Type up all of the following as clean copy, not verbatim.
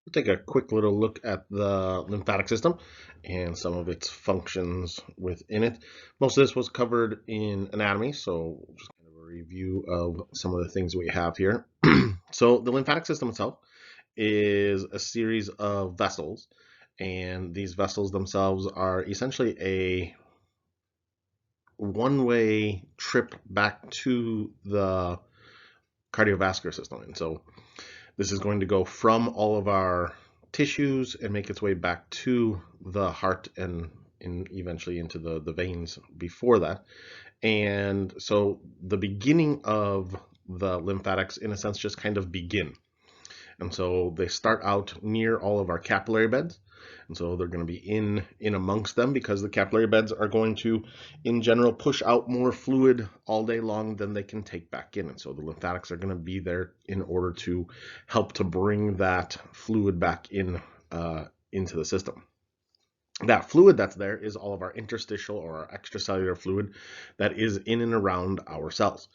We'll take a quick little look at the lymphatic system and some of its functions within it. Most of this was covered in anatomy, so just kind of a review of some of the things we have here. So the lymphatic system itself is a series of vessels, and these vessels themselves are essentially a one-way trip back to the cardiovascular system. And so this is going to go from all of our tissues and make its way back to the heart and eventually into the veins before that. And so the beginning of the lymphatics, in a sense, just kind of begin. And so they start out near all of our capillary beds. And so they're going to be in amongst them because the capillary beds are going to, in general, push out more fluid all day long than they can take back in. And so the lymphatics are going to be there in order to help to bring that fluid back in into the system. That fluid that's there is all of our interstitial or our extracellular fluid that is in and around our cells.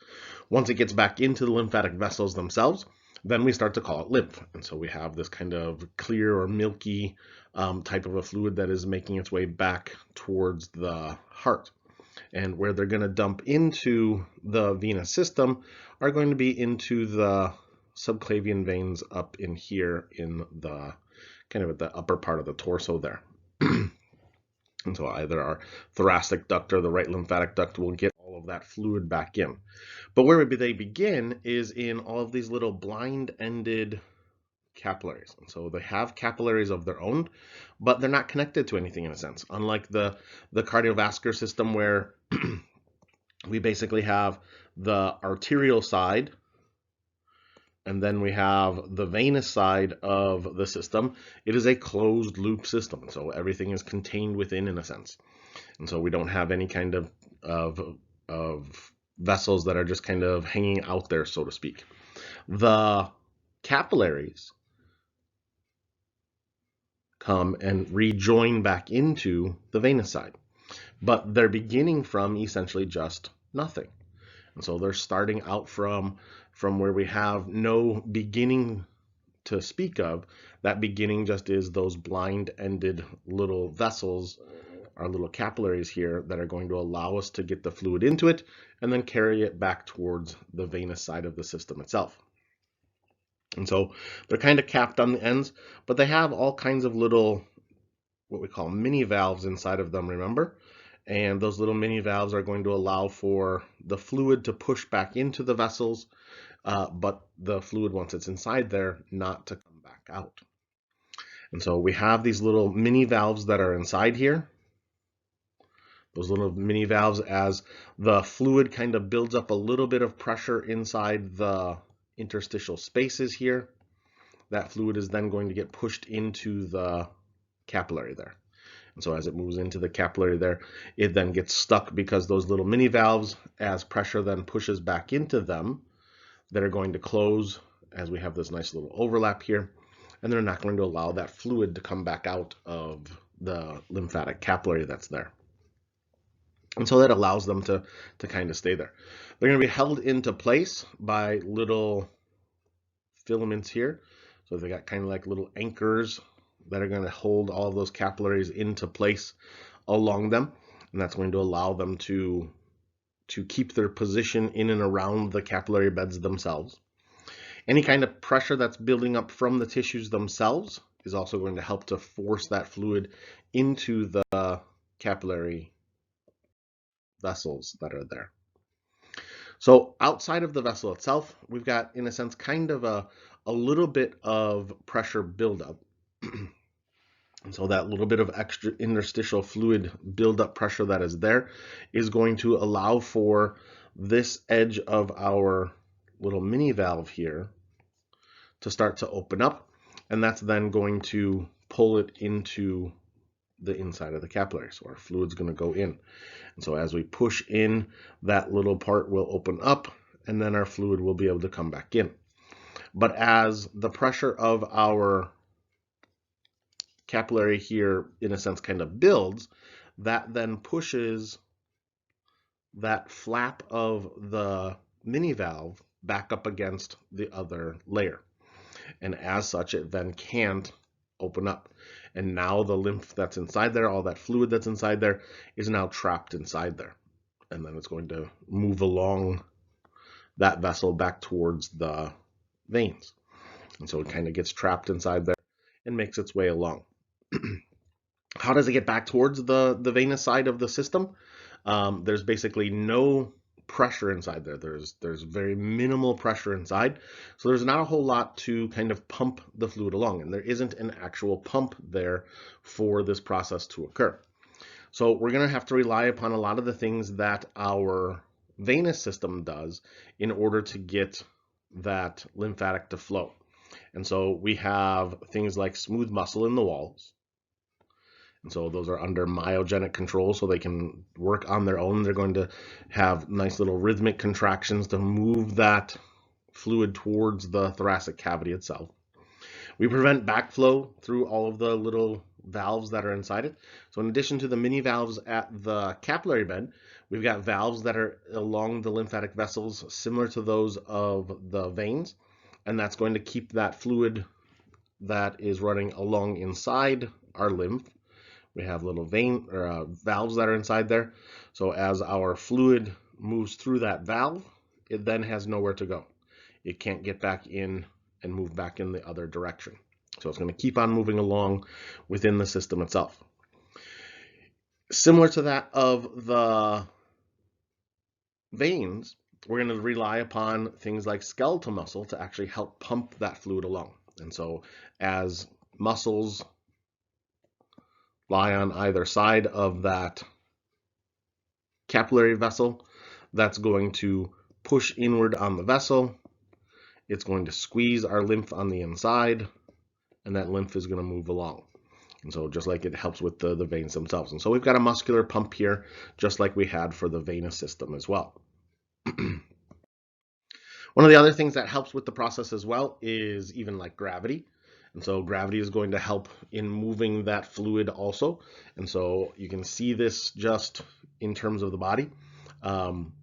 Once it gets back into the lymphatic vessels themselves, then we start to call it lymph. And so we have this kind of clear or milky type of a fluid that is making its way back towards the heart. And where they're going to dump into the venous system are going to be into the subclavian veins up in here in the kind of at the upper part of the torso there. And so either our thoracic duct or the right lymphatic duct will get all of that fluid back in. But where they begin is in all of these little blind-ended capillaries. And so they have capillaries of their own, but they're not connected to anything in a sense. Unlike the cardiovascular system where we basically have the arterial side, and then we have the venous side of the system. It is a closed loop system, so everything is contained within in a sense. And so we don't have any kind of vessels that are just kind of hanging out there, so to speak. The capillaries come and rejoin back into the venous side, but they're beginning from essentially just nothing. And so they're starting out from where we have no beginning to speak of. That beginning just is those blind-ended little vessels, our little capillaries here, that are going to allow us to get the fluid into it and then carry it back towards the venous side of the system itself. And so they're kind of capped on the ends, but they have all kinds of little, what we call mini valves inside of them, remember? And those little mini valves are going to allow for the fluid to push back into the vessels, but the fluid, once it's inside there, not to come back out. And so we have these little mini valves that are inside here. Those little mini valves, as the fluid kind of builds up a little bit of pressure inside the interstitial spaces here, that fluid is then going to get pushed into the capillary there. And so as it moves into the capillary there, it then gets stuck because those little mini valves, as pressure then pushes back into them, that are going to close as we have this nice little overlap here, and they're not going to allow that fluid to come back out of the lymphatic capillary that's there. And so that allows them to kind of stay there. They're going to be held into place by little filaments here. So they got kind of like little anchors that are going to hold all of those capillaries into place along them. And that's going to allow them to keep their position in and around the capillary beds themselves. Any kind of pressure that's building up from the tissues themselves is also going to help to force that fluid into the capillary vessels that are there. So outside of the vessel itself, we've got, in a sense, kind of a little bit of pressure buildup. And so that little bit of extra interstitial fluid buildup pressure that is there is going to allow for this edge of our little mini valve here to start to open up, and that's then going to pull it into the inside of the capillary. So our fluid's going to go in. And so as we push in, that little part will open up, and then our fluid will be able to come back in. But as the pressure of our capillary here, in a sense, kind of builds, that then pushes that flap of the mini valve back up against the other layer. And as such, it then can't open up. And now the lymph that's inside there, all that fluid that's inside there, is now trapped inside there. And then it's going to move along that vessel back towards the veins. And so it kind of gets trapped inside there and makes its way along. How does it get back towards the venous side of the system? There's basically no pressure inside there. There's very minimal pressure inside. So there's not a whole lot to kind of pump the fluid along, and there isn't an actual pump there for this process to occur. So we're going to have to rely upon a lot of the things that our venous system does in order to get that lymphatic to flow. And so we have things like smooth muscle in the walls. And so those are under myogenic control, so they can work on their own. They're going to have nice little rhythmic contractions to move that fluid towards the thoracic cavity itself. We prevent backflow through all of the little valves that are inside it. So in addition to the mini valves at the capillary bed, we've got valves that are along the lymphatic vessels similar to those of the veins, and that's going to keep that fluid that is running along inside our lymph. We have little valves that are inside there. So as our fluid moves through that valve, it then has nowhere to go. It can't get back in and move back in the other direction. So it's going to keep on moving along within the system itself. Similar to that of the veins, we're going to rely upon things like skeletal muscle to actually help pump that fluid along. And so as muscles lie on either side of that capillary vessel, that's going to push inward on the vessel. It's going to squeeze our lymph on the inside, and that lymph is going to move along. And so just like it helps with the veins themselves. And so we've got a muscular pump here, just like we had for the venous system as well. One of the other things that helps with the process as well is even like gravity. And so gravity is going to help in moving that fluid also. And so you can see this just in terms of the body.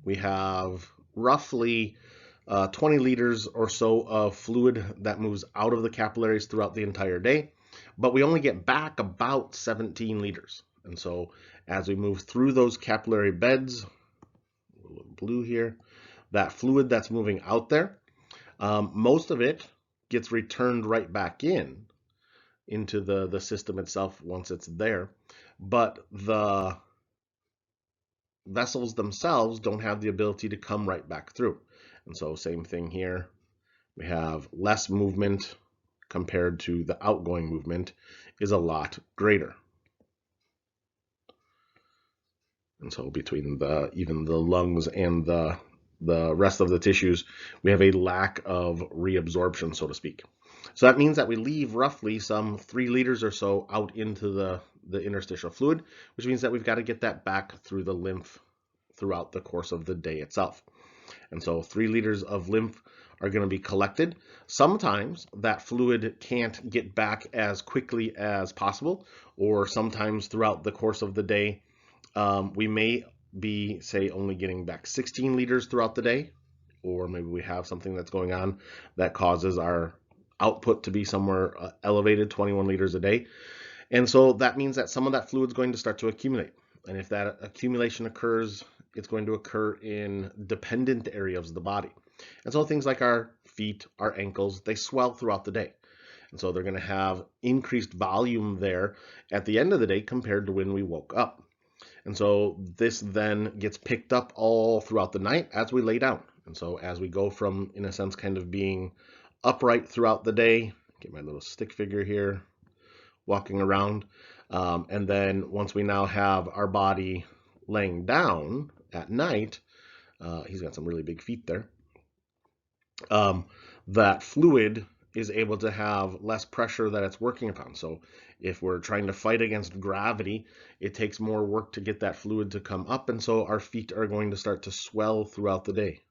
We have roughly 20 liters or so of fluid that moves out of the capillaries throughout the entire day, but we only get back about 17 liters. And so as we move through those capillary beds, a little blue here, that fluid that's moving out there, most of it gets returned right back into the system itself once it's there, but the vessels themselves don't have the ability to come right back through. And so same thing here, we have less movement compared to the outgoing movement is a lot greater. And so between even the lungs and the rest of the tissues, we have a lack of reabsorption, so to speak. So that means that we leave roughly some 3 liters or so out into the interstitial fluid, which means that we've got to get that back through the lymph throughout the course of the day itself. And so 3 liters of lymph are going to be collected. Sometimes that fluid can't get back as quickly as possible, or sometimes throughout the course of the day, we may be, say, only getting back 16 liters throughout the day, or maybe we have something that's going on that causes our output to be somewhere elevated, 21 liters a day. And so that means that some of that fluid is going to start to accumulate. And if that accumulation occurs, it's going to occur in dependent areas of the body. And so things like our feet, our ankles, they swell throughout the day. And so they're going to have increased volume there at the end of the day compared to when we woke up. And so this then gets picked up all throughout the night as we lay down. And so as we go from, in a sense, kind of being upright throughout the day, get my little stick figure here, walking around. And then once we now have our body laying down at night, he's got some really big feet there, that fluid is able to have less pressure that it's working upon. So if we're trying to fight against gravity, it takes more work to get that fluid to come up, and so our feet are going to start to swell throughout the day.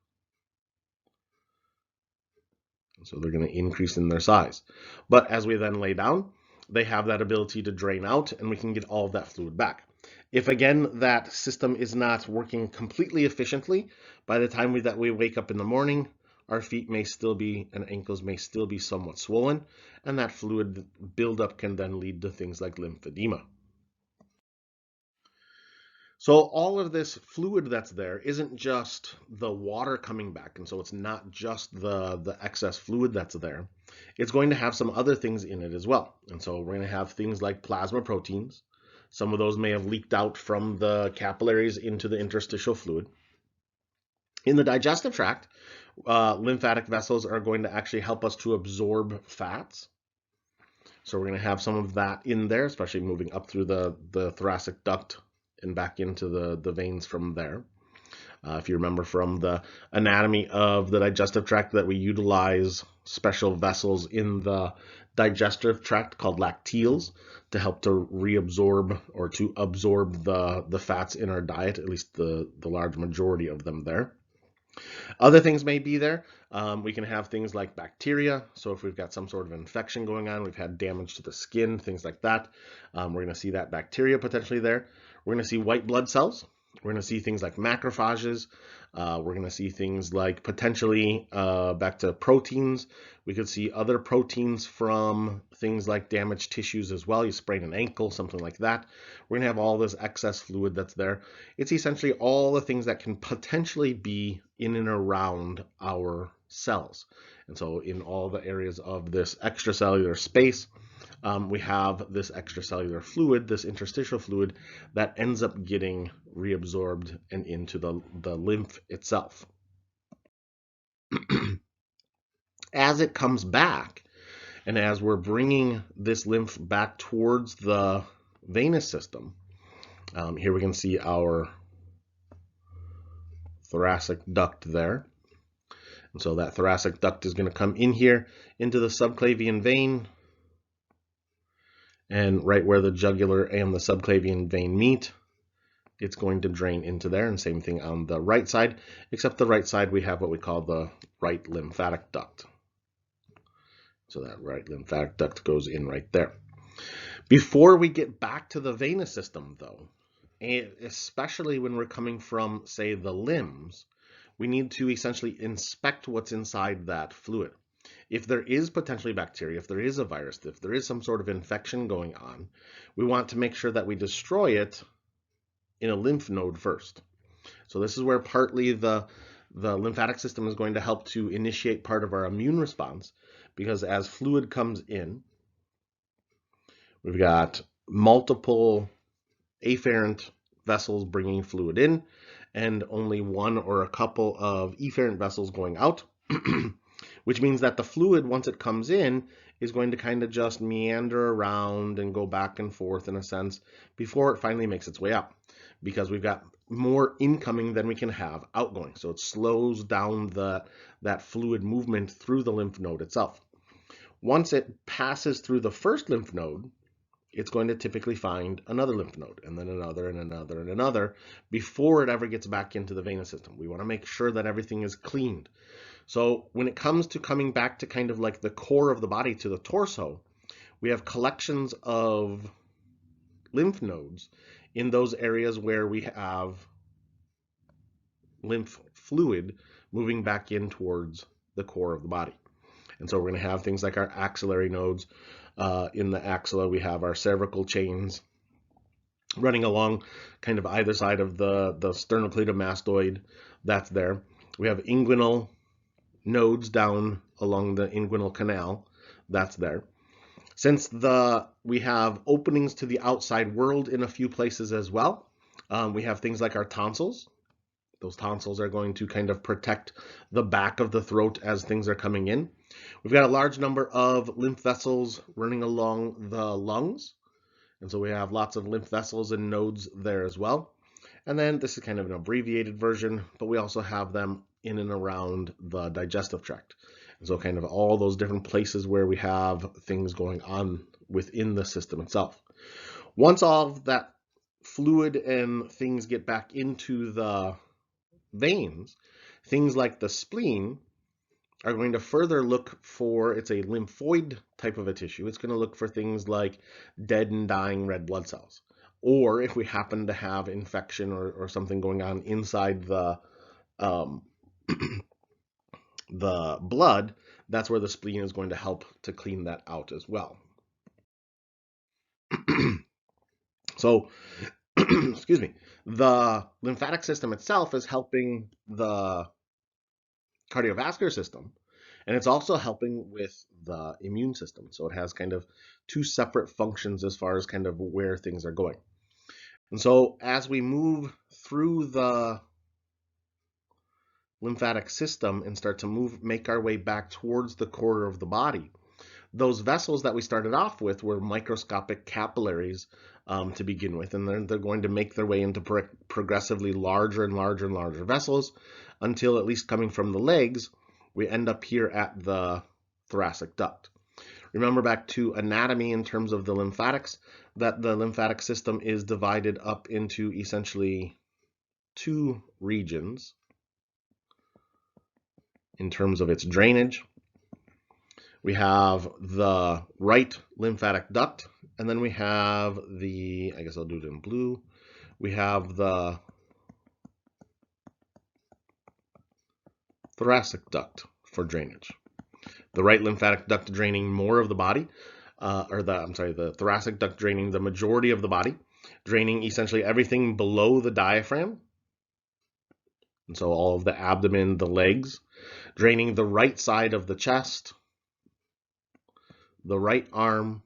So they're going to increase in their size. But as we then lay down, they have that ability to drain out, and we can get all of that fluid back. If again that system is not working completely efficiently, by the time that we wake up in the morning, our feet may still be, and ankles may still be somewhat swollen, and that fluid buildup can then lead to things like lymphedema. So all of this fluid that's there isn't just the water coming back, and so it's not just the excess fluid that's there. It's going to have some other things in it as well. And so we're going to have things like plasma proteins. Some of those may have leaked out from the capillaries into the interstitial fluid. In the digestive tract, lymphatic vessels are going to actually help us to absorb fats. So we're going to have some of that in there, especially moving up through the thoracic duct and back into the veins from there. If you remember from the anatomy of the digestive tract, that we utilize special vessels in the digestive tract called lacteals to help to reabsorb or to absorb the fats in our diet, at least the large majority of them there. Other things may be there. We can have things like bacteria. So if we've got some sort of infection going on, we've had damage to the skin, things like that, we're going to see that bacteria potentially there. We're going to see white blood cells. We're going to see things like macrophages. We're going to see things like potentially back to proteins. We could see other proteins from things like damaged tissues as well. You sprain an ankle, something like that. We're going to have all this excess fluid that's there. It's essentially all the things that can potentially be in and around our cells. And so in all the areas of this extracellular space, we have this extracellular fluid, this interstitial fluid, that ends up getting reabsorbed and into the lymph itself. As it comes back, and as we're bringing this lymph back towards the venous system, here we can see our thoracic duct there. And so that thoracic duct is going to come in here into the subclavian vein, and right where the jugular and the subclavian vein meet, it's going to drain into there. And same thing on the right side, except the right side we have what we call the right lymphatic duct. So that right lymphatic duct goes in right there. Before we get back to the venous system though, especially when we're coming from, say, the limbs, we need to essentially inspect what's inside that fluid. If there is potentially bacteria, if there is a virus, if there is some sort of infection going on, we want to make sure that we destroy it in a lymph node first. So this is where partly the lymphatic system is going to help to initiate part of our immune response, because as fluid comes in, we've got multiple afferent vessels bringing fluid in and only one or a couple of efferent vessels going out, which means that the fluid, once it comes in, is going to kind of just meander around and go back and forth in a sense before it finally makes its way out, because we've got more incoming than we can have outgoing. So it slows down that fluid movement through the lymph node itself. Once it passes through the first lymph node, it's going to typically find another lymph node, and then another, and another, and another, before it ever gets back into the venous system. We want to make sure that everything is cleaned. So when it comes to coming back to kind of like the core of the body, to the torso, we have collections of lymph nodes in those areas where we have lymph fluid moving back in towards the core of the body. And so we're going to have things like our axillary nodes. In the axilla, we have our cervical chains running along kind of either side of the sternocleidomastoid. That's there. We have inguinal nodes down along the inguinal canal. That's there. Since we have openings to the outside world in a few places as well, we have things like our tonsils. Those tonsils are going to kind of protect the back of the throat as things are coming in. We've got a large number of lymph vessels running along the lungs. And so we have lots of lymph vessels and nodes there as well. And then this is kind of an abbreviated version, but we also have them in and around the digestive tract. And so kind of all those different places where we have things going on within the system itself. Once all of that fluid and things get back into the veins, things like the spleen are going to further look for, it's a lymphoid type of a tissue. It's going to look for things like dead and dying red blood cells. Or if we happen to have infection or something going on inside the the blood, that's where the spleen is going to help to clean that out as well. So, excuse me, the lymphatic system itself is helping the cardiovascular system, and it's also helping with the immune system. So it has kind of two separate functions as far as kind of where things are going. And so as we move through the lymphatic system and start to make our way back towards the core of the body, those vessels that we started off with were microscopic capillaries to begin with, and they're going to make their way into progressively larger and larger and larger vessels until, at least coming from the legs, we end up here at the thoracic duct. Remember back to anatomy in terms of the lymphatics, that the lymphatic system is divided up into essentially two regions in terms of its drainage. We have the right lymphatic duct, and then we have the, I guess I'll do it in blue, we have the thoracic duct for drainage. The right lymphatic duct draining more of the body, the thoracic duct draining the majority of the body, draining essentially everything below the diaphragm, and so all of the abdomen, the legs, draining the right side of the chest, the left arm,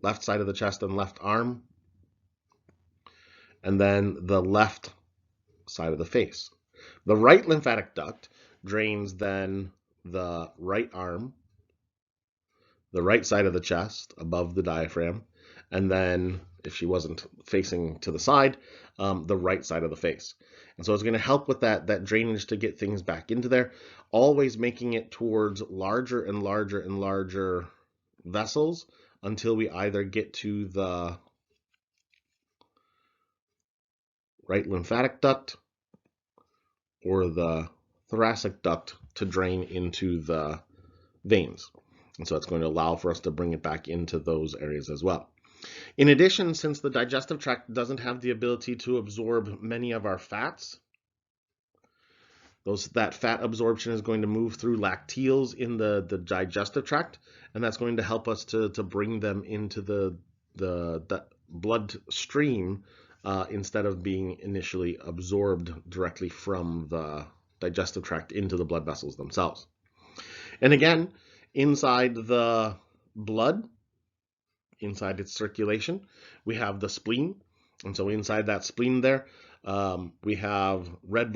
left side of the chest and left arm, and then the left side of the face. The right lymphatic duct drains then the right arm, the right side of the chest above the diaphragm, and then, if she wasn't facing to the side, the right side of the face. And so it's going to help with that drainage to get things back into there, always making it towards larger and larger and larger vessels until we either get to the right lymphatic duct or the thoracic duct to drain into the veins. And so it's going to allow for us to bring it back into those areas as well. In addition, since the digestive tract doesn't have the ability to absorb many of our fats, that fat absorption is going to move through lacteals in the digestive tract, and that's going to help us to bring them into the bloodstream instead of being initially absorbed directly from the digestive tract into the blood vessels themselves. And again, inside the blood, inside its circulation, we have the spleen. And so inside that spleen there, we have red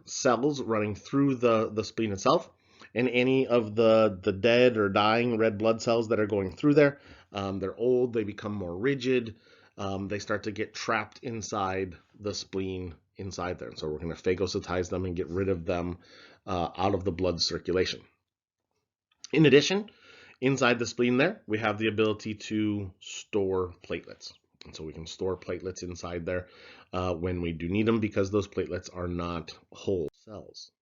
cells running through the spleen itself. And any of the dead or dying red blood cells that are going through there, they're old, they become more rigid, they start to get trapped inside the spleen inside there. And so we're going to phagocytize them and get rid of them out of the blood circulation. In addition, inside the spleen there, we have the ability to store platelets. And so we can store platelets inside there when we do need them, because those platelets are not whole cells.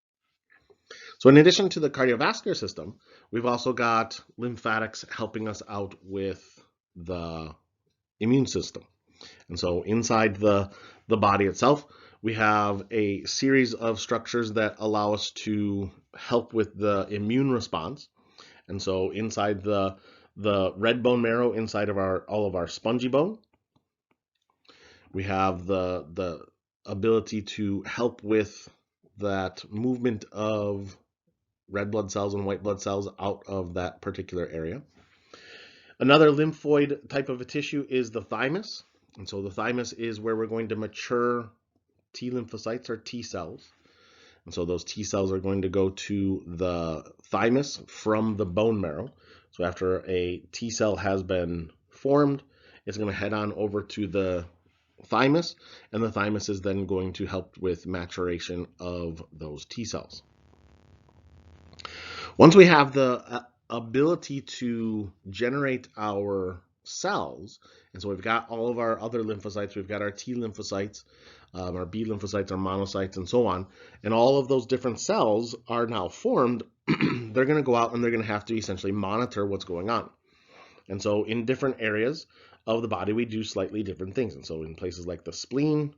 So in addition to the cardiovascular system, we've also got lymphatics helping us out with the immune system. And so inside the body itself, we have a series of structures that allow us to help with the immune response. And so inside the red bone marrow, inside of all of our spongy bone, we have the ability to help with that movement of red blood cells and white blood cells out of that particular area. Another lymphoid type of a tissue is the thymus. And so the thymus is where we're going to mature T lymphocytes or T cells. And so those T cells are going to go to the thymus from the bone marrow. So after a T cell has been formed, it's going to head on over to the thymus, and the thymus is then going to help with maturation of those T cells. Once we have the ability to generate our cells, and so we've got all of our other lymphocytes, we've got our T lymphocytes, our B lymphocytes, our monocytes, and so on, and all of those different cells are now formed, they're going to go out and they're going to have to essentially monitor what's going on. And so in different areas of the body, we do slightly different things. And so in places like the spleen,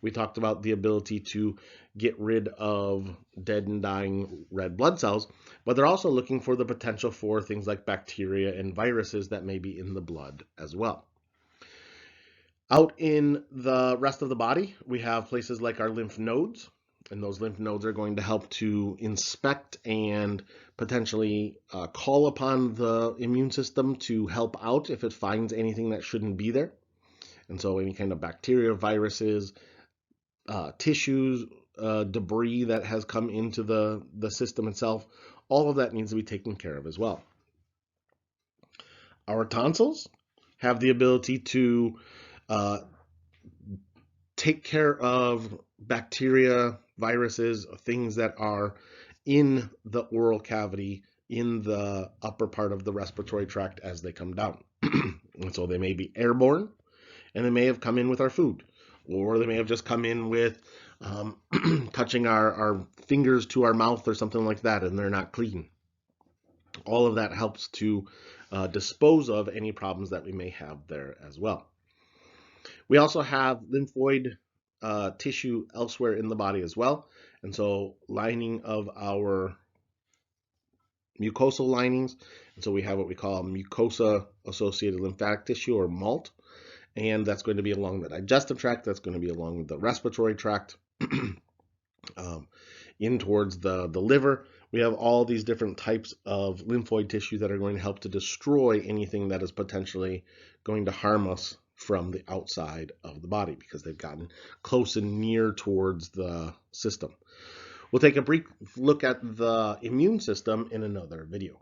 We talked about the ability to get rid of dead and dying red blood cells, but they're also looking for the potential for things like bacteria and viruses that may be in the blood as well. Out in the rest of the body, we have places like our lymph nodes, and those lymph nodes are going to help to inspect and potentially call upon the immune system to help out if it finds anything that shouldn't be there. And so any kind of bacteria, viruses, tissues, debris that has come into the system itself, all of that needs to be taken care of as well. Our tonsils have the ability to take care of bacteria, viruses, things that are in the oral cavity, in the upper part of the respiratory tract as they come down. And so they may be airborne, and they may have come in with our food, or they may have just come in with touching our fingers to our mouth or something like that, and they're not clean. All of that helps to dispose of any problems that we may have there as well. We also have lymphoid tissue elsewhere in the body as well. And so lining of our mucosal linings. And so we have what we call mucosa-associated lymphatic tissue, or MALT. And that's going to be along the digestive tract. That's going to be along the respiratory tract, in towards the liver. We have all these different types of lymphoid tissue that are going to help to destroy anything that is potentially going to harm us from the outside of the body, because they've gotten close and near towards the system. We'll take a brief look at the immune system in another video.